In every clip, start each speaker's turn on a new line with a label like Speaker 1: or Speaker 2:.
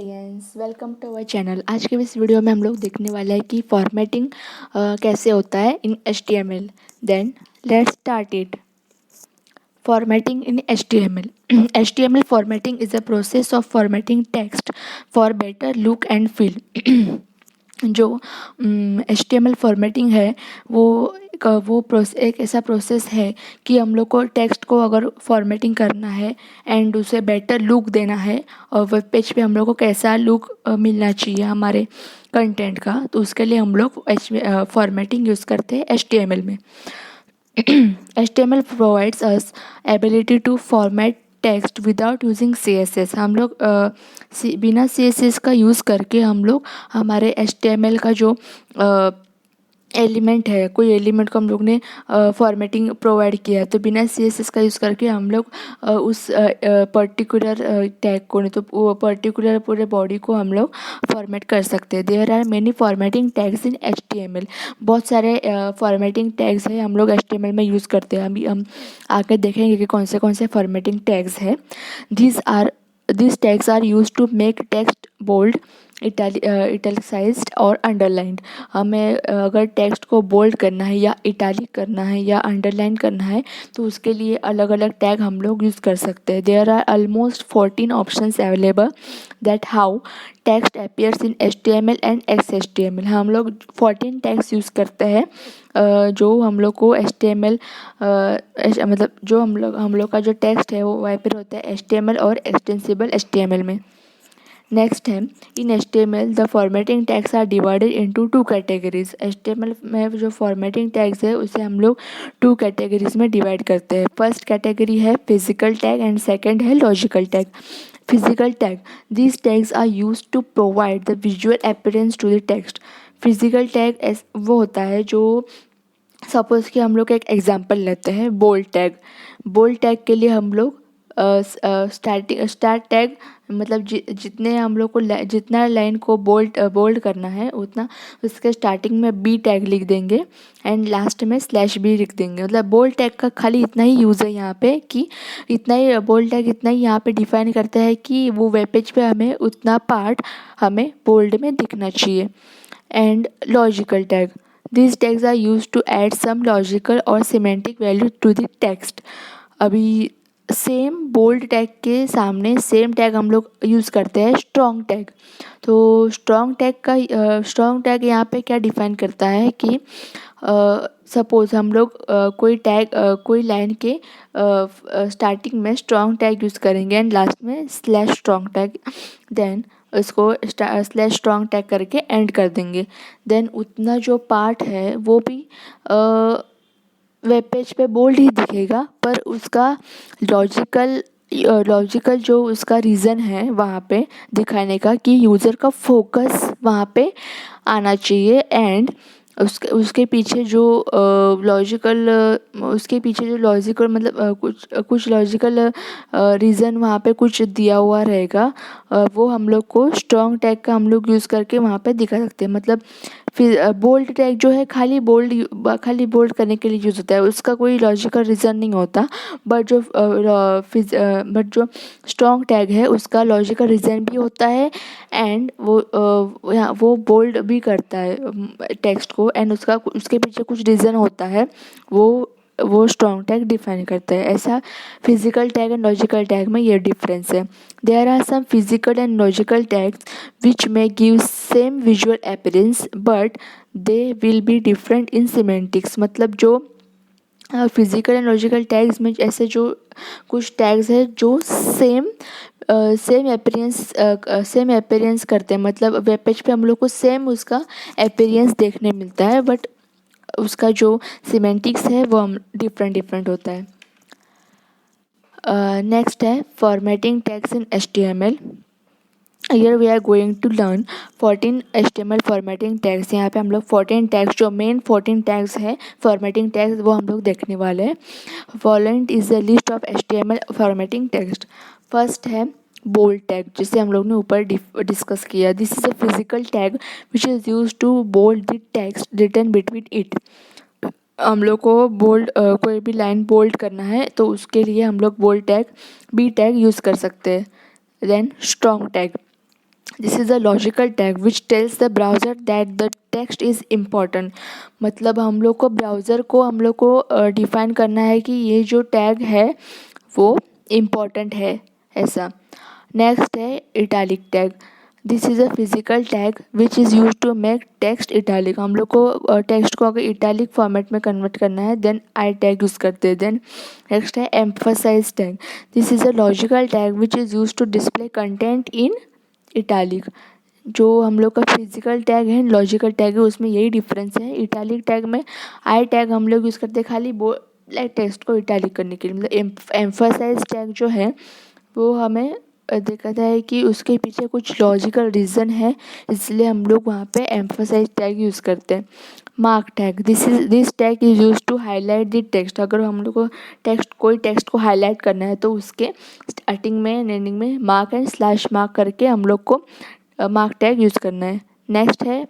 Speaker 1: Audience, welcome to our channel. आज के इस वीडियो में हम लोग देखने वाले हैं कि फॉर्मेटिंग कैसे होता है in HTML। Then let's start it. Formatting in HTML. HTML formatting is a process of formatting text for better look and feel. जो HTML फॉर्मेटिंग है वो एक ऐसा प्रोसेस है कि हम लोग को टेक्स्ट को अगर फॉर्मेटिंग करना है एंड उसे बेटर लुक देना है और वेब पेज पे हम लोग को कैसा लुक मिलना चाहिए हमारे कंटेंट का, तो उसके लिए हम लोग फॉर्मेटिंग यूज़ करते हैं HTML में। HTML provides us ability to format text without using CSS। हम लोग बिना CSS का यूज़ करके हम लोग हमारे HTML का जो एलिमेंट है, कोई एलिमेंट को हम लोग ने फॉर्मेटिंग प्रोवाइड किया है, तो बिना CSS का यूज़ करके हम लोग उस पर्टिकुलर टैग को, नहीं तो वो पर्टिकुलर पूरे बॉडी को हम लोग फॉर्मेट कर सकते हैं। There are many formatting tags in HTML। बहुत सारे फॉर्मेटिंग टैग्स हैं हम लोग HTML में यूज़ करते हैं। अभी हम आगे देखेंगे कि कौन से फॉर्मेटिंग टैग्स हैं। These tags are used to make text bold, italicised और अंडरलाइंड। हमें अगर टेक्स्ट को बोल्ड करना है या इटैलिक करना है या अंडरलाइन करना है तो उसके लिए अलग अलग टैग हम लोग यूज़ कर सकते हैं। There are almost 14 options available that how text appears in HTML and XHTML। हम लोग 14 टैग्स यूज़ करते हैं जो हम लोग को HTML मतलब जो हम लोग का जो टेक्स्ट है वो वाइपर होता है HTML और एक्सटेंसिबल HTML में। नेक्स्ट है, in HTML the formatting tags are divided into 2 categories. HTML में जो फॉर्मेटिंग टैग्स है उसे हम लोग 2 कैटेगरीज में डिवाइड करते हैं। फर्स्ट कैटेगरी है फिजिकल टैग एंड सेकंड है logical tag. Physical tag, these tags are used to provide the visual appearance to the text। Physical tag वो होता है जो, सपोज़ कि हम लोग एक एग्जांपल लेते हैं बोल्ड टैग। बोल्ड टैग के लिए हम लोग स्टार्ट टैग मतलब जितने हम लोग को जितना लाइन को बोल्ड करना है उतना उसके स्टार्टिंग में बी टैग लिख देंगे एंड लास्ट में स्लैश बी लिख देंगे। मतलब बोल्ड टैग का खाली इतना ही यूज़ है यहाँ पे कि इतना ही बोल्ड टैग इतना ही यहाँ पे डिफाइन करता है कि वो वेब पेज पे हमें उतना पार्ट हमें बोल्ड में दिखना चाहिए। And logical tag, these tags are used to add some logical और semantic value to the text। अभी सेम बोल्ड टैग के सामने सेम टैग हम लोग यूज़ करते हैं स्ट्रॉन्ग टैग। तो स्ट्रॉन्ग टैग यहाँ पे क्या डिफाइन करता है कि सपोज़ हम लोग कोई लाइन के स्टार्टिंग में स्ट्रॉन्ग टैग यूज़ करेंगे एंड लास्ट में स्लैश स्ट्रॉन्ग टैग, देन उसको स्लैश स्ट्रॉन्ग टैग करके एंड कर देंगे। देन उतना जो पार्ट है वो भी वेब पेज पे बोल्ड ही दिखेगा, पर उसका लॉजिकल जो उसका रीज़न है वहाँ पे दिखाने का कि यूज़र का फोकस वहाँ पे आना चाहिए एंड उसके पीछे जो लॉजिकल मतलब कुछ लॉजिकल रीज़न वहाँ पे कुछ दिया हुआ रहेगा, वो हम लोग को स्ट्रॉन्ग टैग का हम लोग यूज़ करके वहाँ पे दिखा सकते हैं। मतलब फिर बोल्ड टैग जो है खाली बोल्ड करने के लिए यूज़ होता है, उसका कोई लॉजिकल रीज़न नहीं होता। बट जो स्ट्रॉन्ग टैग है उसका लॉजिकल रीज़न भी होता है एंड वो बोल्ड भी करता है टेक्स्ट को एंड उसके पीछे कुछ रीज़न होता है, वो स्ट्रॉन्ग टैग डिफाइन करता है। ऐसा physical tag and logical tag में ये डिफरेंस है। There are some physical and logical tags which may give same visual appearance but they will be different in semantics. मतलब जो फिजिकल एंड लॉजिकल टैग्स में ऐसे जो कुछ टैग्स है जो सेम अपीयरेंस करते हैं, मतलब वेब पेज पे हम लोग को सेम उसका अपीयरेंस देखने मिलता है, बट उसका जो सिमेंटिक्स है वो डिफरेंट होता है। नेक्स्ट है formatting tags in HTML। Here we are going to learn 14 HTML formatting tags. यहाँ पे हम लोग 14 टैग्स, जो मेन 14 टैग्स है फॉर्मेटिंग टैग्स, वो हम लोग देखने वाले हैं। Following is the list of HTML formatting tags. First है बोल्ड टैग, जिसे हम लोग ने ऊपर डिस्कस किया। This is a physical tag which is use to bold the text written between it. हम लोग को कोई भी लाइन बोल्ड करना है तो उसके लिए हम लोग bold tag B tag use कर सकते हैं। Then strong tag, this is a logical tag which tells the browser that the text is important. मतलब हम लोग को ब्राउज़र को हम लोग को डिफ़ाइन करना है कि ये जो टैग है वो इम्पॉर्टेंट है, ऐसा। नेक्स्ट है italic tag. This is a physical tag which is use to make text italic. हम लोग को टेक्स्ट को अगर इटैलिक फॉर्मेट में कन्वर्ट करना है देन आई टैग यूज़ करते हैं। देन नेक्स्ट है emphasize tag. This is a logical tag which is use to display content in italic. जो हम लोग का फिजिकल टैग है लॉजिकल टैग है उसमें यही डिफरेंस है। इटैलिक टैग में आई टैग हम लोग यूज़ करते हैं खाली वो लाइक टेक्स्ट को इटैलिक करने के लिए। मतलब एम्फसाइज टैग जो है वो हमें देखा है कि उसके पीछे कुछ लॉजिकल रीज़न है, इसलिए हम लोग वहाँ पे एम्फसाइज टैग यूज़ करते हैं। Mark tag. This tag is use to highlight the text. अगर हम लोग को कोई टेक्स्ट को हाईलाइट करना है तो उसके स्टार्टिंग में एंड एंडिंग में मार्क एंड स्लैश मार्क करके हम लोग को मार्क टैग यूज़ करना है। नेक्स्ट है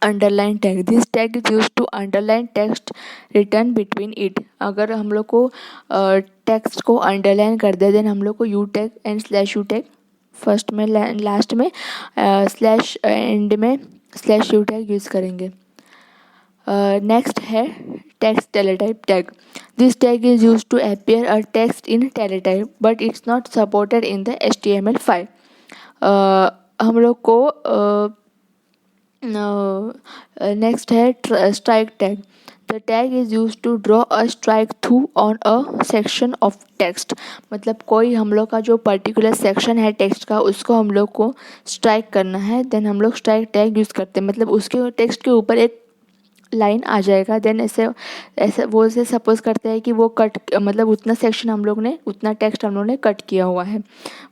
Speaker 1: underline tag. This tag is use to underline text written between it. अगर हम लोग को टेक्स्ट को अंडरलाइन कर दे देन हम लोग को U tag and slash U tag first में लास्ट में स्लैश एंड में स्लैश यू टैग यूज़ करेंगे। नेक्स्ट है text teletype tag. This tag is use to appear a text in teletype but it's not supported in the HTML5। हम लोग को next है strike tag. The tag is use to draw a strike through on a section of text. मतलब कोई हम लोग का जो पर्टिकुलर सेक्शन है टेक्स्ट का उसको हम लोग को स्ट्राइक करना है देन हम लोग स्ट्राइक टैग यूज़ करते हैं। मतलब उसके टेक्स्ट के ऊपर एक लाइन आ जाएगा देन ऐसे ऐसे वो ऐसे सपोज करते हैं कि वो कट मतलब उतना सेक्शन हम लोग ने उतना टेक्स्ट हम लोग ने कट किया हुआ है,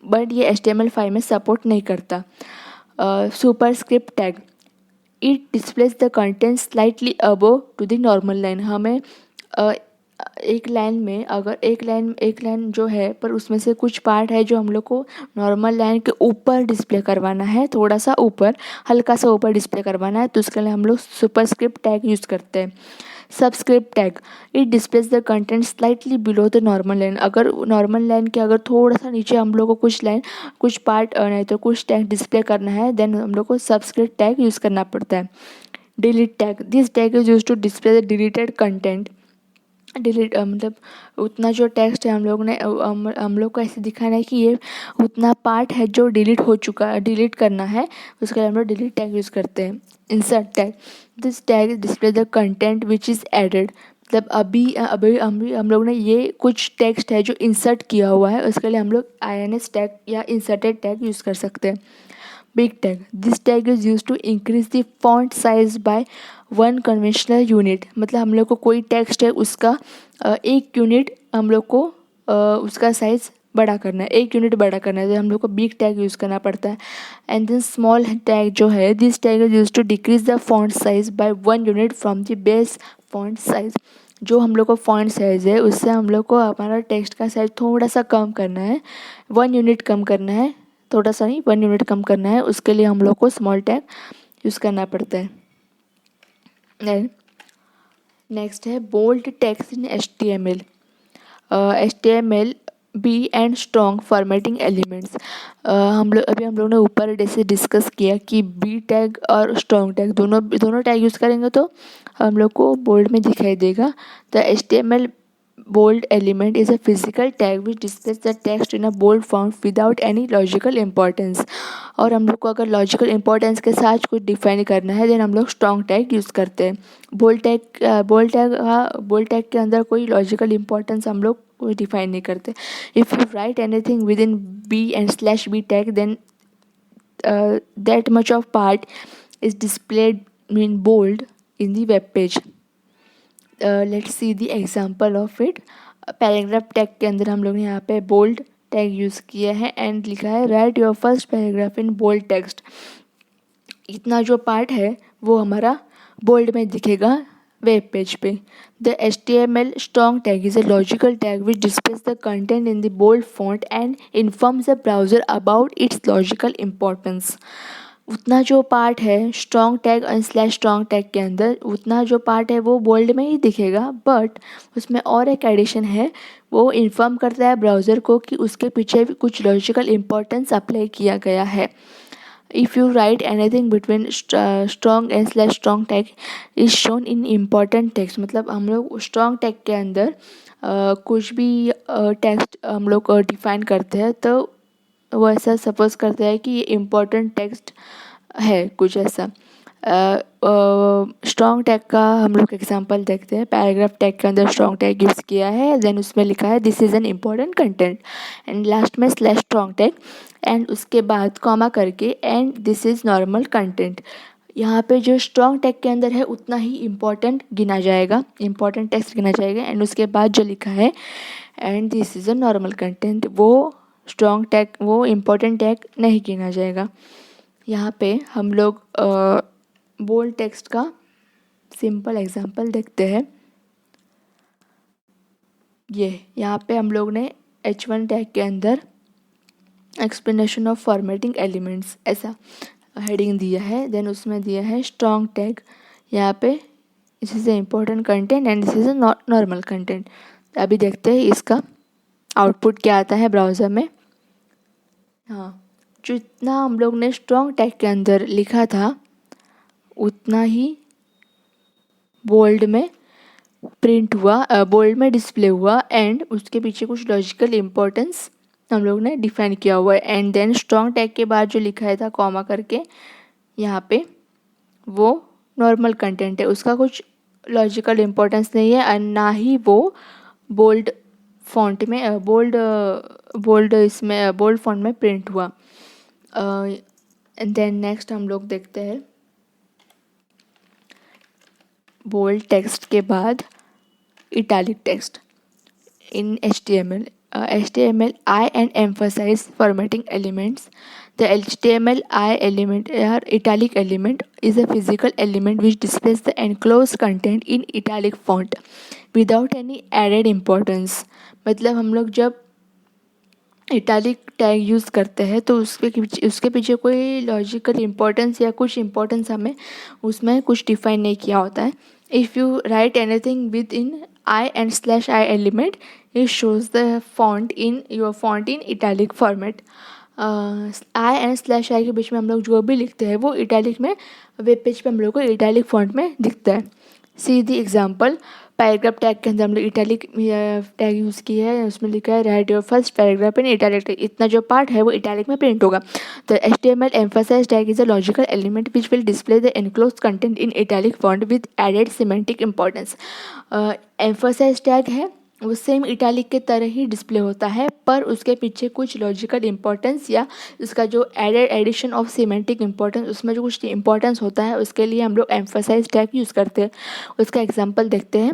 Speaker 1: बट ये HTML5 में सपोर्ट नहीं करता। Superscript tag. It displaces the content slightly above to the normal line. हमें एक लाइन में अगर एक लाइन जो है पर उसमें से कुछ पार्ट है जो हम लोग को नॉर्मल लाइन के ऊपर डिस्प्ले करवाना है, थोड़ा सा ऊपर हल्का सा ऊपर डिस्प्ले करवाना है तो उसके लिए हम लोग सुपरस्क्रिप्ट टैग यूज़ करते हैं। Subscript tag. It displaces the content slightly below the normal line. अगर नॉर्मल लाइन के अगर थोड़ा सा नीचे हम लोग को कुछ पार्ट नहीं तो कुछ टैग डिस्प्ले करना है देन हम लोग को सबस्क्रिप्ट टैग यूज़ करना पड़ता है। Delete tag. This tag is use to display the deleted content. Delete मतलब उतना जो टेक्स्ट है हम लोग ने हम लोग को ऐसे दिखाना है कि ये उतना पार्ट है जो डिलीट हो चुका है, डिलीट करना है, उसके लिए हम लोग डिलीट टैग यूज़ करते हैं। Insert tag. This tag display the content which is added. मतलब अभी अभी हम लोग ने ये कुछ टेक्स्ट है जो इंसर्ट किया हुआ है उसके लिए हम लोग INS टैग या इंसर्टेड टैग यूज़ कर सकते हैं। Big tag. This tag is use to increase the font size by 1 conventional unit. मतलब हम लोग को कोई टेक्स्ट है उसका 1 यूनिट हम लोग को उसका साइज बड़ा करना है, 1 यूनिट बड़ा करना है तो हम लोग को बिग टैग यूज़ करना पड़ता है। एंड देन स्मॉल टैग जो है this tag is use to decrease the font size by 1 unit from the base font size. जो हम लोग को फॉन्ट साइज है उससे हम लोग को हमारा टेक्स्ट का साइज थोड़ा सा कम करना है, 1 यूनिट कम करना है, थोड़ा सा नहीं 1 यूनिट कम करना है, उसके लिए हम लोग को स्मॉल टैग यूज़ करना पड़ता है। नेक्स्ट है bold text in HTML। HTML B and strong formatting elements. हम लोग ने ऊपर जैसे डिस्कस किया कि बी टैग और स्ट्रॉन्ग टैग दोनों टैग यूज़ करेंगे तो हम लोग को बोल्ड में दिखाई देगा। The HTML bold element is a physical tag which displays the text in a bold font without any logical importance। और हम लोग को अगर लॉजिकल इंपॉर्टेंस के साथ कुछ डिफाइन करना है देन हम लोग स्ट्रॉन्ग टैग यूज़ करते हैं। बोल्ड टैग के अंदर कोई लॉजिकल इंपॉर्टेंस हम लोग कोई डिफाइन नहीं करते। If you write anything within B and slash B tag then that much of part is displayed in bold in the web page. Let's see the example of it. Paragraph tag के अंदर हम लोग ने यहाँ पे bold tag use किया है and लिखा है write your first paragraph in bold text. इतना जो पार्ट है वो हमारा बोल्ड में दिखेगा वेब पेज पे। The HTML strong tag is a logical tag which displays the content in the bold font and informs the browser about its logical importance। उतना जो पार्ट है स्ट्रॉन्ग टैग और स्लैश स्ट्रॉन्ग टैग के अंदर उतना जो part है वो बोल्ड में ही दिखेगा, बट उसमें और एक एडिशन है, वो इन्फॉर्म करता है ब्राउज़र को कि उसके पीछे भी कुछ लॉजिकल इम्पोर्टेंस अप्लाई किया गया है। If you write anything between strong and slash strong tag is shown in important text, मतलब हम लोग स्ट्रॉन्ग टैग के अंदर कुछ भी टेक्स्ट हम लोग डिफाइन करते हैं तो वो ऐसा सपोज करते हैं कि ये इम्पोर्टेंट टेक्स्ट है, कुछ ऐसा। स्ट्रॉन्ग टैग का हम लोग एग्जांपल देखते हैं। पैराग्राफ टैग के अंदर स्ट्रॉन्ग टैग यूज़ किया है, देन उसमें लिखा है this is an important content, and last में स्लैश स्ट्रॉन्ग टैग, एंड उसके बाद कॉमा करके and this is normal content. यहाँ पे जो स्ट्रॉन्ग टैग के अंदर है उतना ही इम्पॉर्टेंट गिना जाएगा, इम्पॉर्टेंट टेक्स्ट गिना जाएगा, एंड उसके बाद जो लिखा है and this is a normal content, वो स्ट्रॉन्ग टैग, वो इम्पॉर्टेंट टैग नहीं गिना जाएगा। यहाँ पे हम लोग बोल्ड टेक्स्ट का सिंपल एग्जांपल देखते हैं। ये यहाँ पे हम लोग ने H1 टैग के अंदर एक्सप्लेनेशन ऑफ फॉर्मेटिंग एलिमेंट्स ऐसा हेडिंग दिया है, देन उसमें दिया है स्ट्रॉन्ग टैग, यहाँ पे this is a important content and this is a normal content. अभी देखते हैं इसका आउटपुट क्या आता है ब्राउज़र में। हाँ, जितना हम लोग ने स्ट्रॉन्ग टैग के अंदर लिखा था उतना ही बोल्ड में प्रिंट हुआ, बोल्ड में डिस्प्ले हुआ, एंड उसके पीछे कुछ लॉजिकल इम्पोर्टेंस हम लोग ने डिफाइन किया हुआ है। एंड देन स्ट्रॉन्ग टैग के बाद जो लिखा है था कॉमा करके यहाँ पे वो नॉर्मल कंटेंट है, उसका कुछ लॉजिकल इम्पोर्टेंस नहीं है, और ना ही वो बोल्ड फॉन्ट में बोल्ड फॉन्ट में प्रिंट हुआ। एंड देन नेक्स्ट हम लोग देखते हैं बोल्ड टेक्स्ट के बाद italic text in HTML. HTML I and emphasize formatting elements. The HTML I element or italic element is a physical element which displays the enclosed content in italic font without any added importance. मतलब हम लोग जब italic tag use करते हैं तो उसके पीछे कोई लॉजिकल इम्पोर्टेंस या कुछ इम्पोर्टेंस हमें उसमें कुछ डिफाइन नहीं किया होता है। If you write anything with in I and slash I element, it shows the font in your font in italic format. I and slash I के बीच में हम लोग जो भी लिखते हैं वो इटैलिक में वेब पेज पे हम लोग को इटैलिक फॉन्ट में दिखता है। सी दी एग्जाम्पल, पैराग्राफ टैग के अंदर हम लोग इटैलिक टैग यूज़ किया है, उसमें लिखा है write your first paragraph in italic tag, इतना जो पार्ट है वो इटैलिक में प्रिंट होगा। तो HTML emphasize tag is a logical element which will display the enclosed content in italic font with added semantic importance. Emphasize tag है वो same italic के तरह ही डिस्प्ले होता है, पर उसके पीछे कुछ लॉजिकल इम्पोर्टेंस या उसका जो एडिशन ऑफ सीमेंटिक इम्पोर्टेंस, उसमें जो कुछ इम्पोर्टेंस होता है उसके लिए हम लोग एम्फसाइज टैग यूज़ करते हैं। उसका एग्जांपल देखते हैं।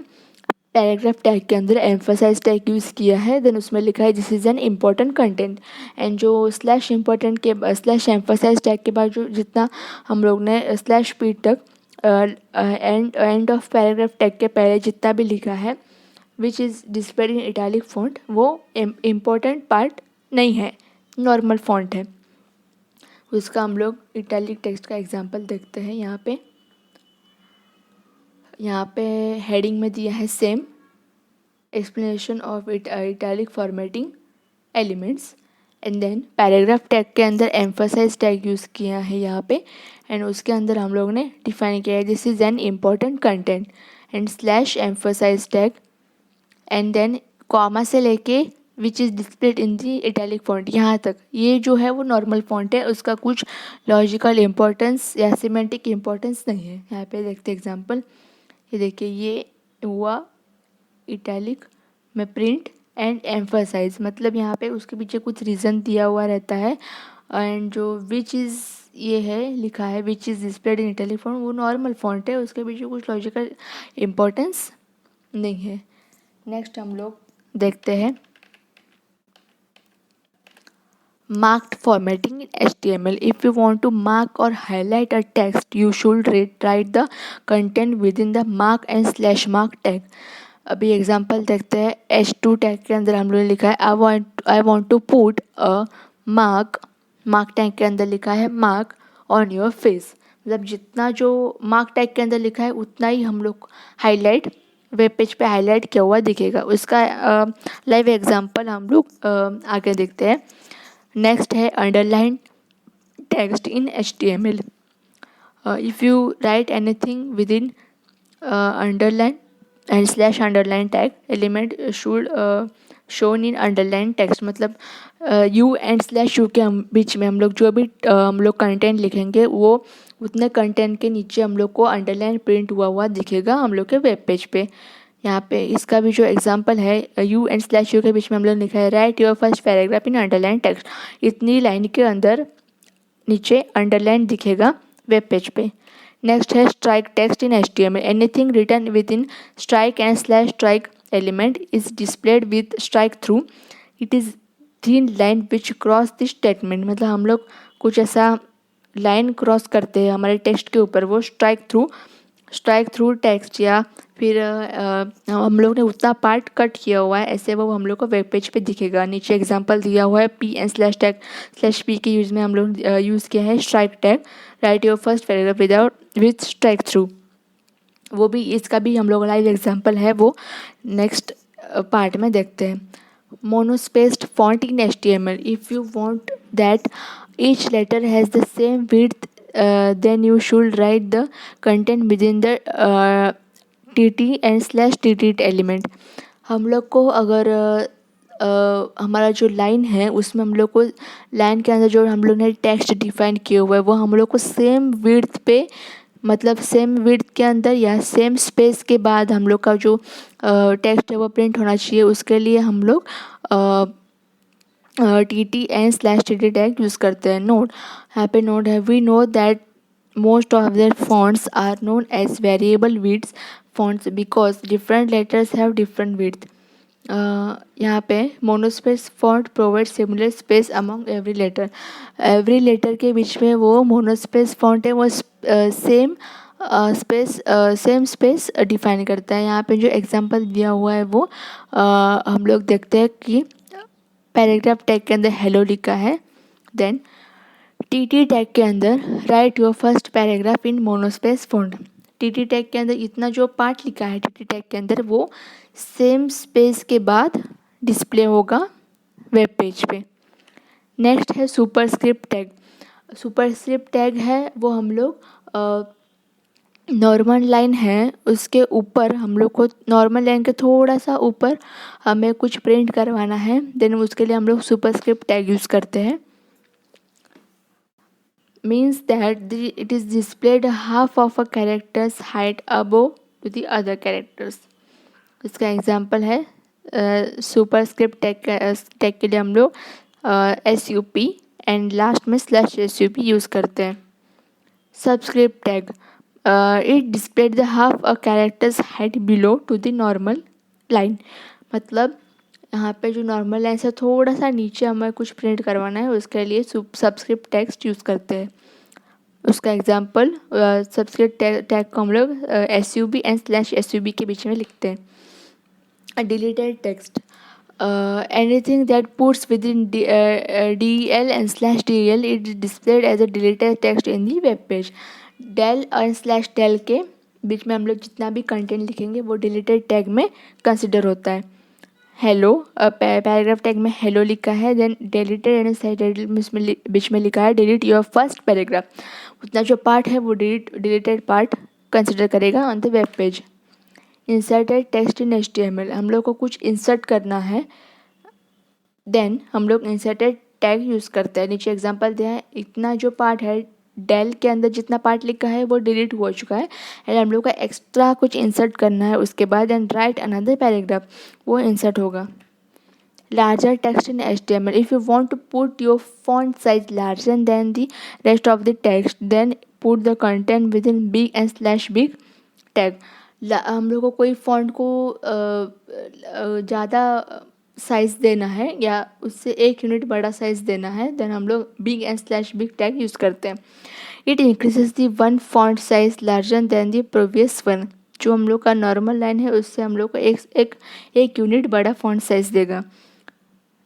Speaker 1: पैराग्राफ टैग के अंदर एम्फसाइज टैग यूज़ किया है, देन उसमें लिखा है this is an important content, and जो स्लैश इम्पोर्टेंट के स्लैश एम्फसाइज टैग के बाद जो जितना हम लोग ने स्लैश पी तक एंड ऑफ पैराग्राफ टैग के पहले जितना भी लिखा है which is displayed in italic font, वो इम्पोर्टेंट पार्ट नहीं है, नॉर्मल फॉन्ट है। उसका हम लोग इटैलिक टेक्स्ट का एग्जांपल देखते हैं। यहाँ पे हेडिंग में दिया है same explanation of italic formatting elements, and then paragraph tag के अंदर एम्फसाइज टैग यूज़ किया है यहाँ पे, एंड उसके अंदर हम लोग ने डिफाइन किया है this is an important content and slash emphasise tag, and then comma से लेके which is displayed in the italic font, यहाँ तक ये जो है वो नॉर्मल फॉन्ट है, उसका कुछ लॉजिकल इम्पोर्टेंस या सिमेंटिक इम्पोर्टेंस नहीं है। यहाँ पे देखते एग्जांपल, ये देखिए ये हुआ इटैलिक में प्रिंट एंड एम्फसाइज, मतलब यहाँ पे उसके पीछे कुछ रीज़न दिया हुआ रहता है, एंड जो विच इज़ ये है लिखा है which is displayed in italic font, वो नॉर्मल फॉन्ट है, उसके पीछे कुछ लॉजिकल इम्पोर्टेंस नहीं है। नेक्स्ट हम लोग देखते हैं marked formatting in HTML. If you want to mark or highlight a text, you should write the content within the mark and slash mark tag. अभी एग्जांपल देखते हैं। H2 टैग के अंदर हम लोग ने लिखा है I want to put a mark tag के अंदर लिखा है मार्क ऑन योर फेस, मतलब जितना जो मार्क टैग के अंदर लिखा है उतना ही हम लोग हाईलाइट वेब पेज पे हाईलाइट किया हुआ दिखेगा। उसका लाइव एग्जांपल हम लोग आगे देखते हैं। नेक्स्ट है underline text in HTML. If you write anything within underline and slash underline tag, element should shown in underline text. मतलब यू एंड स्लैश यू के बीच में हम लोग जो भी हम लोग कंटेंट लिखेंगे वो उतने कंटेंट के नीचे हम लोग को अंडरलाइन प्रिंट हुआ हुआ दिखेगा हम लोग के वेब पेज पे. यहाँ पे इसका भी जो एग्जांपल है, यू एंड स्लैश यू के बीच में हम लोग लिखा है write your first paragraph in underline text. इतनी लाइन के अंदर नीचे अंडरलाइन दिखेगा वेब पेज पे. नेक्स्ट है strike text in HTML. Anything written within strike and slash strike element is displayed with strike through. It is thin line which cross this statement. मतलब हम लोग कुछ ऐसा लाइन क्रॉस करते हैं हमारे टेक्स्ट के ऊपर, वो स्ट्राइक थ्रू टेक्स्ट, या फिर हम लोग ने उतना पार्ट कट किया हुआ है ऐसे वो हम लोग को वेब पेज पे दिखेगा. नीचे एग्जांपल दिया हुआ है P and slash tag slash P के यूज़ में हम लोग यूज़ किया है strike tag right your first paragraph with strike through. वो भी इसका भी हम लोग लाइव एग्जांपल है, वो नेक्स्ट पार्ट में देखते हैं. Monospaced font in HTML. If you want that each letter has the same width, then you should write the content within the tt and slash tt element. हम लोग को अगर हमारा जो लाइन है उसमें हम लोग को लाइन के अंदर जो हम लोग ने टेक्स्ट डिफाइन किया हुआ है वो हम लोग को सेम विड्थ पे, मतलब सेम विड्थ के अंदर या सेम स्पेस के बाद हम लोग का जो टेक्स्ट है वो प्रिंट होना चाहिए. उसके लिए हम लोग TT and slash TT tag use करते हैं. नोट, यहाँ पे नोट है, we know that most of their fonts are known as variable width fonts because different letters have different width. यहाँ पे monospace font provide similar space among every letter के बीच में वो मोनोस्पेस फॉन्ट है वो सेम स्पेस डिफाइन करता है. यहाँ पे जो एग्जांपल दिया हुआ है वो हम लोग देखते हैं कि पैराग्राफ टैग के अंदर हेलो लिखा है. देन TT टैग के अंदर right your first paragraph in monospace font. TT tag के अंदर इतना जो पार्ट लिखा है TT टैग के अंदर वो सेम स्पेस के बाद डिस्प्ले होगा वेब पेज पे. नेक्स्ट है सुपरस्क्रिप्ट टैग. सुपरस्क्रिप्ट टैग है वो हम लोग नॉर्मल लाइन है उसके ऊपर हम लोग को नॉर्मल लाइन के थोड़ा सा ऊपर हमें कुछ प्रिंट करवाना है, देन उसके लिए हम लोग सुपरस्क्रिप्ट टैग यूज़ करते हैं. Means that it is displayed half of a characters height above to the other characters. इसका एग्जांपल है सुपरस्क्रिप्ट टैग के लिए हम लोग SUP एंड लास्ट में स्लैश SUP यूज़ करते हैं. Subscript tag, it displayed the half a characters height below to the normal line. मतलब यहाँ पे जो नॉर्मल लाइन से थोड़ा सा नीचे हमें कुछ प्रिंट करवाना है उसके लिए सबस्क्रिप्ट टेक्स्ट यूज़ करते हैं. उसका एग्जांपल सबस्क्रिप्ट टैग को हम लोग SUB एंड स्लैश SUB के बीच में लिखते हैं. Deleted text, anything that puts within DEL and slash DEL it is displayed as a deleted text in the web page. del और स्लैश del के बीच में हम लोग जितना भी कंटेंट लिखेंगे वो डिलीटेड टैग में कंसिडर होता है. हेलो, पैराग्राफ टैग में हेलो लिखा है, देन डिलीटेड एंड साइड बीच में लिखा है डिलीट योर फर्स्ट पैराग्राफ. उतना जो पार्ट है वो डिलीटेड पार्ट कंसिडर करेगा on the web page. Inserted text in HTML, हम लोग को कुछ इंसर्ट करना है, देन हम लोग इंसर्टेड टैग यूज़ करते हैं. नीचे एग्जांपल दिया है, इतना जो पार्ट है डेल के अंदर जितना पार्ट लिखा है वो डिलीट हो चुका है एंड हम लोग का एक्स्ट्रा कुछ इंसर्ट करना है उसके बाद एंड राइट अनदर पैराग्राफ, वो इंसर्ट होगा. Larger text in HTML, if you want to put your font size larger than the rest of the text then put the content within big and slash big tag. हम लोग को कोई font को ज़्यादा size देना है या उससे 1 यूनिट बड़ा साइज़ देना है, देन हम लोग big and slash big tag use करते हैं. It increases the one font size larger then the previous one. जो हम लोग का नॉर्मल लाइन है उससे हम लोग को एक यूनिट बड़ा फॉन्ट साइज़ देगा.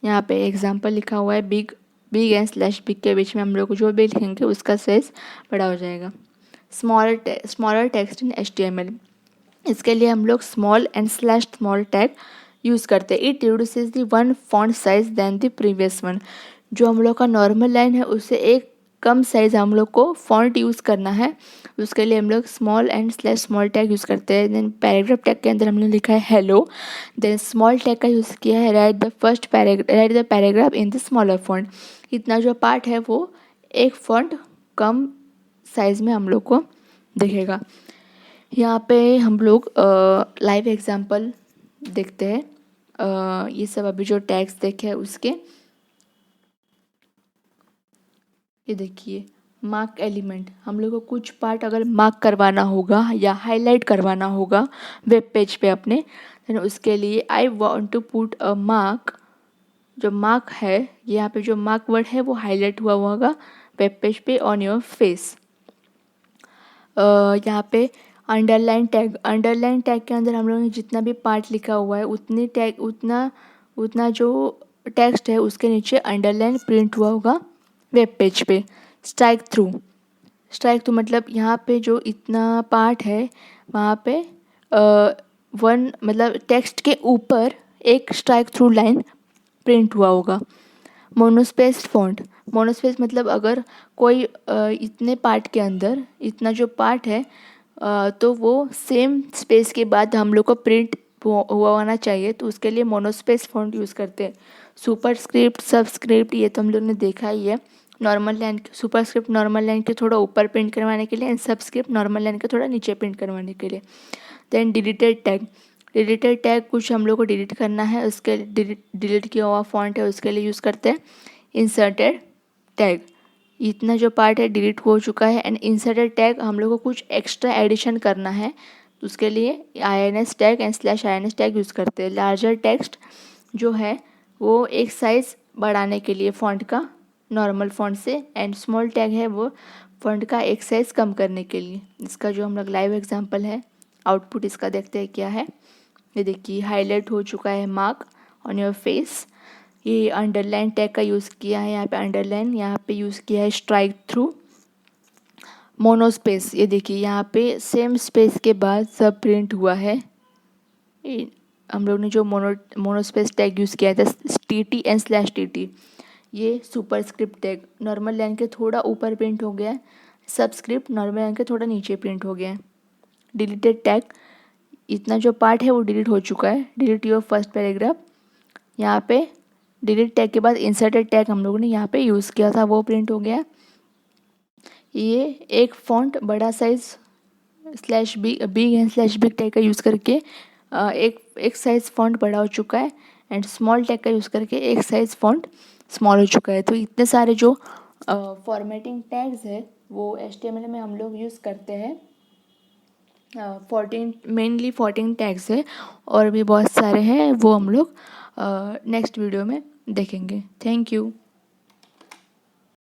Speaker 1: यहाँ पे एग्जांपल लिखा हुआ है बिग एंड स्लैश बिग के बीच में हम लोग जो भी लिखेंगे उसका साइज़ बड़ा हो जाएगा. स्मॉलर टेक्स्ट इन HTML, इसके लिए हम लोग small and slash small tag use करते हैं. It reduces the one font size than the previous one. जो हम लोग का नॉर्मल लाइन है उससे कम साइज़ हम लोग को फॉन्ट यूज़ करना है, उसके लिए हम लोग small and slash small tag use करते हैं। देन पैराग्राफ टैग के अंदर हमने लिखा है हेलो, देन स्मॉल टैग का यूज़ किया है right the paragraph in the smaller font. इतना जो पार्ट है वो एक फॉन्ट कम साइज़ में हम लोग को दिखेगा। यहाँ पे हम लोग लाइव एग्जांपल देखते हैं। ये सब अभी जो टैग्स देखे उसके, ये देखिए मार्क एलिमेंट, हम लोग को कुछ पार्ट अगर मार्क करवाना होगा या हाईलाइट करवाना होगा वेब पेज पे अपने, तो उसके लिए I want to put a mark, जो मार्क है यहाँ पे जो मार्क वर्ड है वो हाईलाइट हुआ होगा वेब पेज पे ऑन योर फेस। यहाँ पे अंडरलाइन टैग के अंदर हम लोगों ने जितना भी पार्ट लिखा हुआ है उतना जो टेक्स्ट है उसके नीचे अंडरलाइन प्रिंट हुआ होगा वेब पेज पे। स्ट्राइक थ्रू मतलब यहाँ पे जो इतना पार्ट है वहाँ पे वन मतलब टेक्स्ट के ऊपर एक स्ट्राइक थ्रू लाइन प्रिंट हुआ होगा। मोनोस्पेस मतलब अगर कोई इतने पार्ट के अंदर इतना जो पार्ट है तो वो सेम स्पेस के बाद हम लोग को प्रिंट हुआ होना चाहिए, तो उसके लिए मोनोस्पेस फॉन्ट यूज़ करते हैं। सुपरस्क्रिप्ट सबस्क्रिप्ट ये तो हम लोग ने देखा ही है। Normal line superscript normal line के थोड़ा ऊपर प्रिंट करवाने के लिए एंड सबस्क्रिप्ट नॉर्मल लाइन के थोड़ा नीचे प्रिंट करवाने के लिए। देन डिलीटेड टैग कुछ हम लोग को डिलीट करना है, उसके डिलीट किया हुआ फॉन्ट है उसके लिए यूज़ करते हैं। इंसर्टेड टैग, इतना जो पार्ट है डिलीट हो चुका है एंड इंसर्टेड टैग हम लोग को कुछ एक्स्ट्रा एडिशन करना है, तो उसके लिए INS tag and /INS tag use करते हैं। लार्जर टेक्स्ट जो है वो एक साइज़ बढ़ाने के लिए फ़ॉन्ट का नॉर्मल फ़ॉन्ट से, एंड स्मॉल टैग है वो फ़ॉन्ट का एक साइज़ कम करने के लिए। इसका जो हम लोग लाइव एग्जांपल है, आउटपुट इसका देखते हैं क्या है। ये देखिए हाईलाइट हो चुका है मार्क ऑन योर फेस। ये अंडरलाइन टैग का यूज़ किया है, यहाँ पे अंडरलाइन, यहाँ पे यूज़ किया है स्ट्राइक थ्रू। मोनोस्पेस, ये देखिए यहाँ पे सेम स्पेस के बाद सब प्रिंट हुआ है। हम लोग ने जो मोनोस्पेस टैग यूज़ किया था TT एंड /TT, ये सुपरस्क्रिप्ट टैग नॉर्मल लाइन के थोड़ा ऊपर प्रिंट हो गया है, सबस्क्रिप्ट नॉर्मल लाइन के थोड़ा नीचे प्रिंट हो गया है। डिलीटेड टैग, इतना जो पार्ट है वो डिलीट हो चुका है, डिलीट योर फर्स्ट पैराग्राफ। यहाँ पे डिलीट टैग के बाद इंसर्टेड टैग हम लोगों ने यहाँ पे यूज़ किया था वो प्रिंट हो गया। ये एक फॉन्ट बड़ा size big and /big tag का यूज़ करके एक साइज़ फॉन्ट बड़ा हो चुका है एंड स्मॉल टैग का यूज़ करके एक साइज़ फॉन्ट स्मॉल हो चुका है। तो इतने सारे जो फॉर्मेटिंग टैग्स है वो HTML में हम लोग यूज़ करते हैं। 14 टैग्स है और भी बहुत सारे हैं, वो हम लोग नेक्स्ट वीडियो में देखेंगे। Thank you.